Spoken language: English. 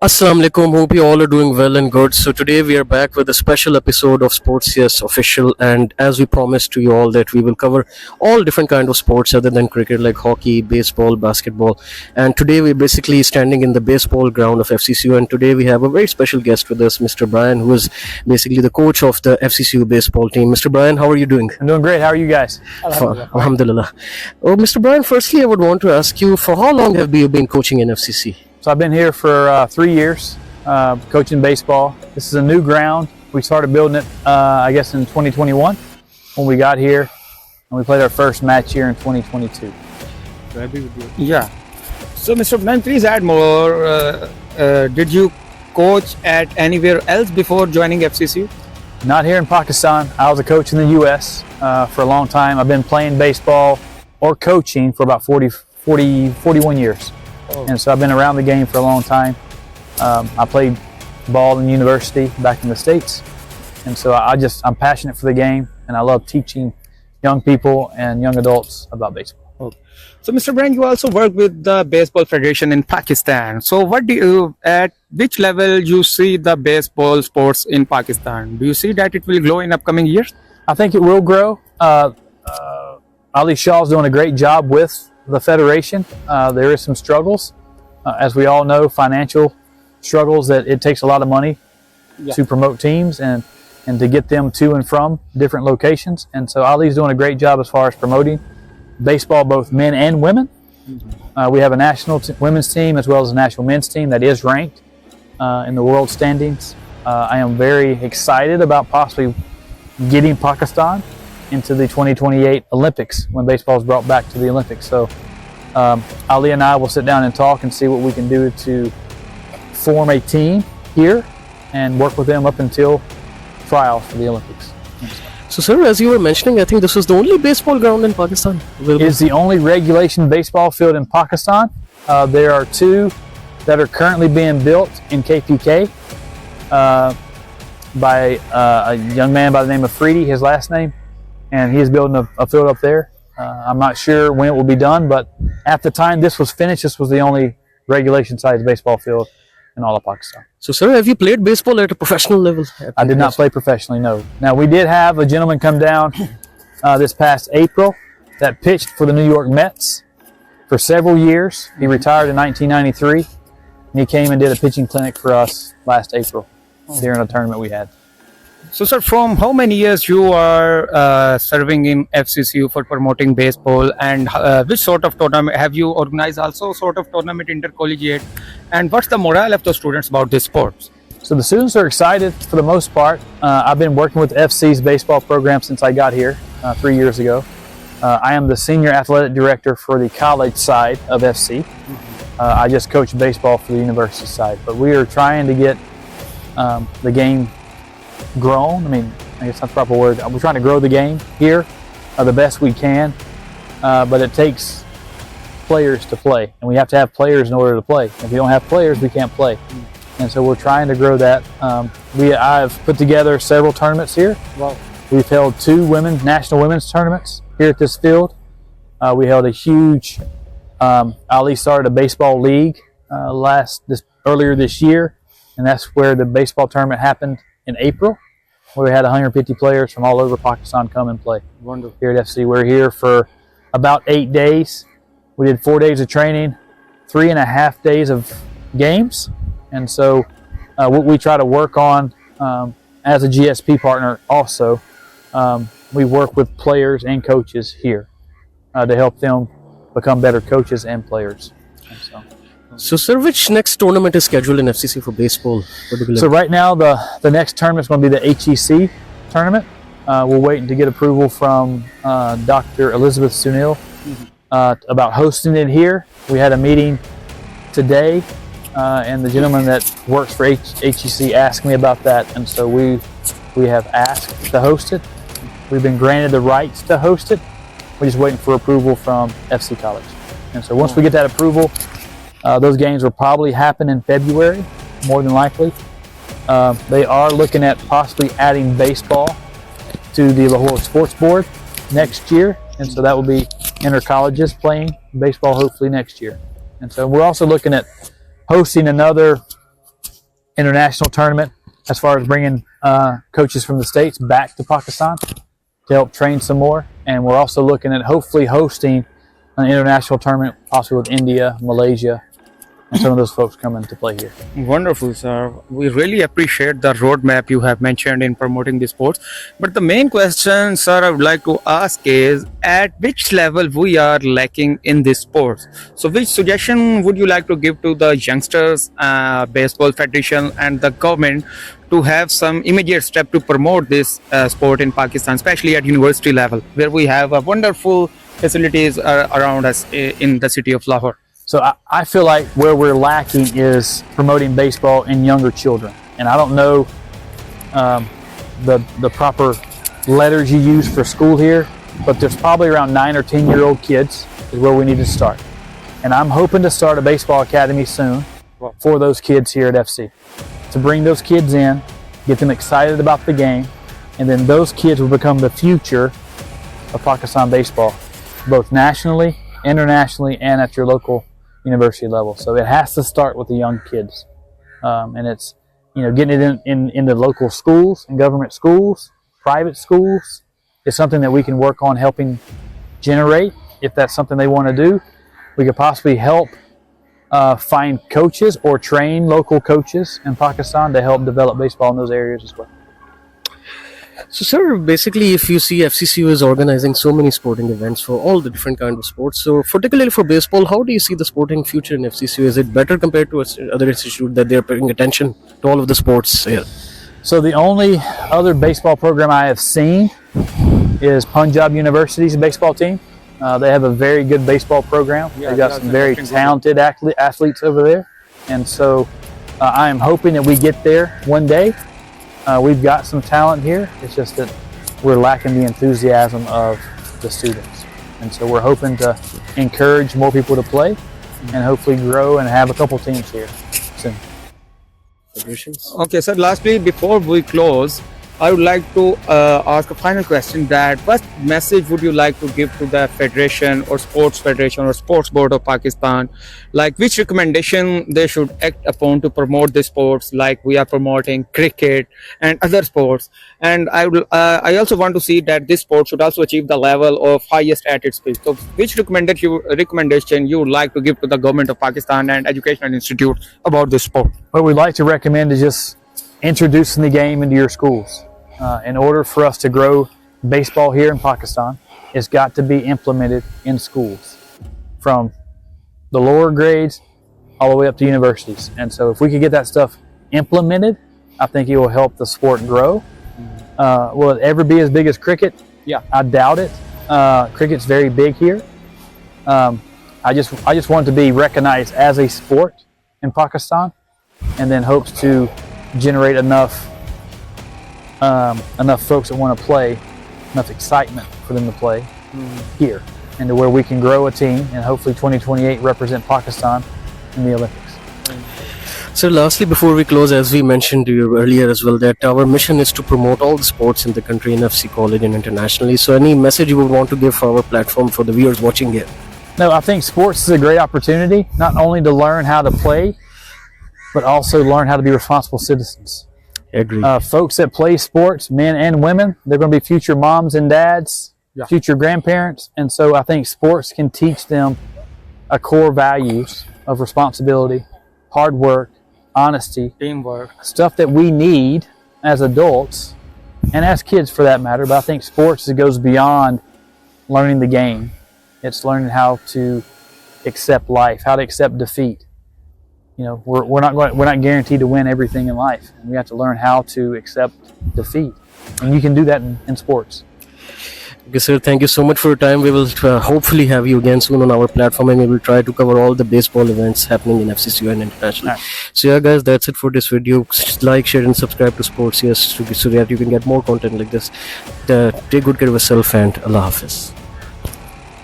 Assalamu alaikum. Hope you all are doing well and good. So today we are back with a special episode of Sports Yes Official, and as we promised to you all that we will cover all different kind of sports other than cricket, like hockey, baseball, basketball. And today we're basically standing in the baseball ground of FCCU, and today we have a very special guest with us, Mr. Brian, who is basically the coach of the FCCU baseball team. Mr. Brian, how are you doing? I'm doing great. How are you guys? Alhamdulillah. Oh, Mr. Brian, firstly I would want to ask you, for how long have you been coaching in FCC? So I've been here for 3 years, coaching baseball. This is a new ground. We started building it, I guess, in 2021 when we got here, and we played our first match here in 2022. Yeah. So, Mr. Brian, please add more. Did you coach at anywhere else before joining FCCU? Not here in Pakistan. I was a coach in the U.S. For a long time. I've been playing baseball or coaching for about 41 years. Oh. And so I've been around the game for a long time. I played ball in university back in the States. And so I'm passionate for the game, and I love teaching young people and young adults about baseball. Okay. So, Mr. Brian, you also work with the Baseball Federation in Pakistan. So, at which level you see the baseball sports in Pakistan? Do you see that it will grow in upcoming years? I think it will grow. Ali Shaw's doing a great job with the federation. There is some struggles, as we all know, financial struggles, that it takes a lot of money to promote teams and to get them to and from different locations. And so Ali's doing a great job as far as promoting baseball, both men and women. We have a national women's team as well as a national men's team that is ranked in the world standings. I am very excited about possibly getting Pakistan into the 2028 Olympics when baseball is brought back to the Olympics. So Ali and I will sit down and talk and see what we can do to form a team here and work with them up until trials for the Olympics. So, sir, as you were mentioning, I think this is the only baseball ground in Pakistan. It is the only regulation baseball field in Pakistan. There are two that are currently being built in KPK by a young man by the name of Freedy, his last name, and he is building a field up there. I'm not sure when it will be done, but at the time this was finished, this was the only regulation-sized baseball field in all of Pakistan. So, sir, have you played baseball at a professional level? I did not play professionally, no. Now, we did have a gentleman come down this past April that pitched for the New York Mets for several years. He retired in 1993, and he came and did a pitching clinic for us last April during a tournament we had. So, sir, from how many years you are serving in FCCU for promoting baseball, and which sort of tournament have you organized? Also, sort of tournament intercollegiate, and what's the morale of the students about this sport? So the students are excited for the most part. I've been working with FC's baseball program since I got here 3 years ago. I am the senior athletic director for the college side of FC. I just coach baseball for the university side, but we are trying to get the game grown. I mean, I guess that's the proper word. We're trying to grow the game here the best we can, but it takes players to play, and we have to have players in order to play. If we don't have players, we can't play. And so we're trying to grow that. I've put together several tournaments here. Wow. We've held 2 national women's tournaments here at this field. We held a huge, Ali started a baseball league earlier this year, and that's where the baseball tournament happened in April, where we had 150 players from all over Pakistan come and play. Wonderful. Here at FC. We're here for about 8 days. We did 4 days of training, 3.5 days of games. And so what we try to work on as a GSP partner also, we work with players and coaches here to help them become better coaches and players. And So, sir, which next tournament is scheduled in FCC for baseball? So right now, the next tournament is going to be the HEC tournament. We're waiting to get approval from Dr. Elizabeth Sunil about hosting it here. We had a meeting today, and the gentleman that works for HEC asked me about that, and so we have asked to host it. We've been granted the rights to host it. We're just waiting for approval from FC College. And so once we get that approval, those games will probably happen in February, more than likely. They are looking at possibly adding baseball to the Lahore Sports Board next year, and so that will be inter-colleges playing baseball hopefully next year. And so we're also looking at hosting another international tournament as far as bringing coaches from the States back to Pakistan to help train some more. And we're also looking at hopefully hosting an international tournament, possibly with India, Malaysia, and some of those folks coming to play here. Wonderful, sir. We really appreciate the roadmap you have mentioned in promoting the sports. But the main question, sir, I would like to ask is at which level we are lacking in this sports? So, which suggestion would you like to give to the youngsters, baseball federation, and the government to have some immediate step to promote this sport in Pakistan, especially at university level, where we have wonderful facilities around us in the city of Lahore? So I feel like where we're lacking is promoting baseball in younger children. And I don't know the proper letters you use for school here, but there's probably around 9 or 10-year-old kids is where we need to start. And I'm hoping to start a baseball academy soon for those kids here at FC, to bring those kids in, get them excited about the game, and then those kids will become the future of Pakistan baseball, both nationally, internationally, and at your local university level. So it has to start with the young kids, and it's getting it in the local schools and government schools, private schools is something that we can work on helping generate. If that's something they want to do, we could possibly help find coaches or train local coaches in Pakistan to help develop baseball in those areas as well. So, sir, basically, if you see FCCU is organizing so many sporting events for all the different kind of sports, so particularly for baseball, how do you see the sporting future in FCCU? Is it better compared to other institutes that they're paying attention to all of the sports here? So the only other baseball program I have seen is Punjab University's baseball team. They have a very good baseball program. They've got some very talented athletes over there. And so I am hoping that we get there one day. We've got some talent here. It's just that we're lacking the enthusiasm of the students. And so we're hoping to encourage more people to play and hopefully grow and have a couple teams here soon. Okay, sir. Lastly, before we close, I would like to ask a final question: that what message would you like to give to the federation or sports board of Pakistan? Like, which recommendation they should act upon to promote the sports, like we are promoting cricket and other sports? And I also want to see that this sport should also achieve the level of highest at its peak. So, which recommendation you would like to give to the government of Pakistan and educational institutes about this sport? What we'd like to recommend is just introducing the game into your schools. In order for us to grow baseball here in Pakistan, it's got to be implemented in schools from the lower grades all the way up to universities. And so if we could get that stuff implemented, I think it will help the sport grow. Will it ever be as big as cricket? Yeah, I doubt it. Cricket's very big here. I just want it to be recognized as a sport in Pakistan, and then hopes to generate enough folks that want to play, enough excitement for them to play here, and to where we can grow a team and hopefully 2028 represent Pakistan in the Olympics. So lastly, before we close, as we mentioned to you earlier as well, that our mission is to promote all the sports in the country in FC College and internationally. So any message you would want to give for our platform for the viewers watching here? No, I think sports is a great opportunity, not only to learn how to play, but also learn how to be responsible citizens. I agree. Folks that play sports, men and women, they're going to be future moms and dads, future grandparents. And so I think sports can teach them a core values of responsibility, hard work, honesty, Teamwork. stuff that we need as adults and as kids for that matter. But I think sports, it goes beyond learning the game. It's learning how to accept life, how to accept defeat. You know, we're not guaranteed to win everything in life. We have to learn how to accept defeat, and you can do that in sports. Okay, sir, thank you so much for your time. We will hopefully have you again soon on our platform, and we will try to cover all the baseball events happening in FCCU and internationally. Right. So yeah, guys, that's it for this video. Like, share, and subscribe to Sports Yes so that you can get more content like this. Take good care of yourself, and Allah Hafiz.